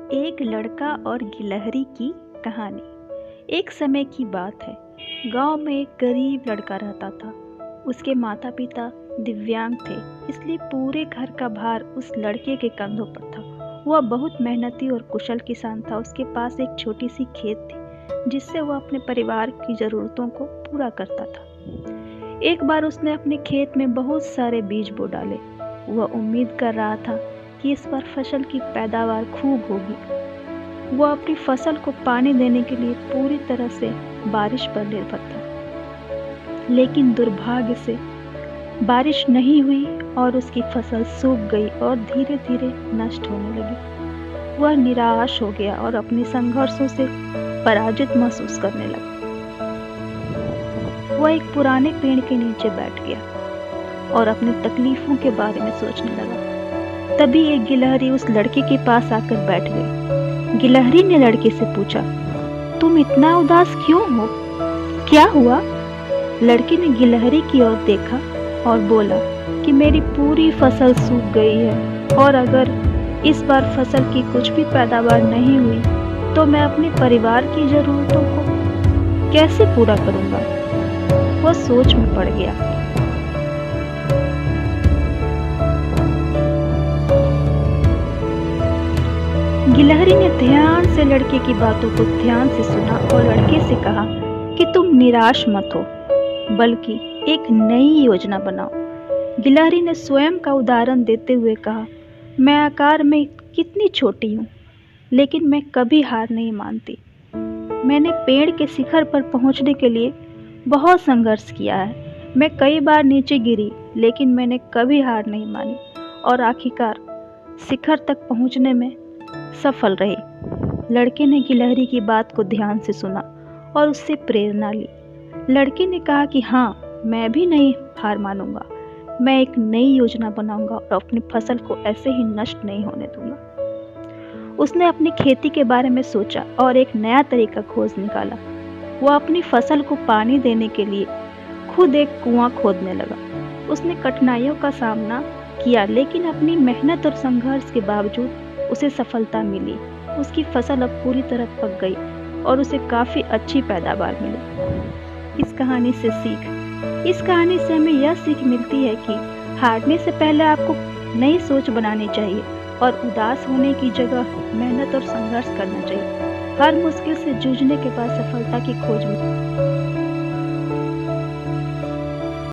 एक लड़का और गिलहरी की कहानी। एक समय की बात है। गांव में एक गरीब लड़का रहता था। उसके माता पिता दिव्यांग थे, इसलिए पूरे घर का भार उस लड़के के कंधों पर था। वह बहुत मेहनती और कुशल किसान था। उसके पास एक छोटी सी खेत थी, जिससे वह अपने परिवार की जरूरतों को पूरा करता था। एक बार उसने अपने खेत में बहुत सारे बीज बो डाले। वह उम्मीद कर रहा था कि इस बार फसल की पैदावार खूब होगी। वह अपनी फसल को पानी देने के लिए पूरी तरह से बारिश पर निर्भर था, लेकिन दुर्भाग्य से बारिश नहीं हुई और उसकी फसल सूख गई और धीरे धीरे नष्ट होने लगी। वह निराश हो गया और अपने संघर्षों से पराजित महसूस करने लगा। वह एक पुराने पेड़ के नीचे बैठ गया और अपनी तकलीफों के बारे में सोचने लगा। तभी एक गिलहरी उस लड़के के पास आकर बैठ गई। गिलहरी ने लड़के से पूछा, तुम इतना उदास क्यों हो? क्या हुआ? लड़के ने गिलहरी की ओर देखा और बोला कि मेरी पूरी फसल सूख गई है और अगर इस बार फसल की कुछ भी पैदावार नहीं हुई तो मैं अपने परिवार की जरूरतों को कैसे पूरा करूंगा? वह सोच में पड़ गया। गिलहरी ने ध्यान से लड़के की बातों को ध्यान से सुना और लड़के से कहा कि तुम निराश मत हो, बल्कि एक नई योजना बनाओ। गिलहरी ने स्वयं का उदाहरण देते हुए कहा, मैं आकार में कितनी छोटी हूँ, लेकिन मैं कभी हार नहीं मानती। मैंने पेड़ के शिखर पर पहुँचने के लिए बहुत संघर्ष किया है। मैं कई बार नीचे गिरी, लेकिन मैंने कभी हार नहीं मानी और आखिरकार शिखर तक पहुँचने में सफल रही। लड़के ने गिलहरी की बात को ध्यान से सुना और उससे प्रेरणा ली। लड़के ने कहा कि हाँ, मैं भी नहीं हार मानूंगा। मैं एक नई योजना बनाऊंगा और अपनी फसल को ऐसे ही नष्ट नहीं होने दूंगा। उसने अपनी खेती के बारे में सोचा और एक नया तरीका खोज निकाला। वह अपनी फसल को पानी देने के लिए खुद एक कुआं खोदने लगा। उसने कठिनाइयों का सामना किया, लेकिन अपनी मेहनत और संघर्ष के बावजूद उसे सफलता मिली। उसकी फसल अब पूरी तरह पक गई और उसे काफी अच्छी पैदावार मिली। इस कहानी से हमें यह सीख मिलती है कि हारने से पहले आपको नई सोच बनानी चाहिए और उदास होने की जगह मेहनत और संघर्ष करना चाहिए। हर मुश्किल से जूझने के बाद सफलता की खोज में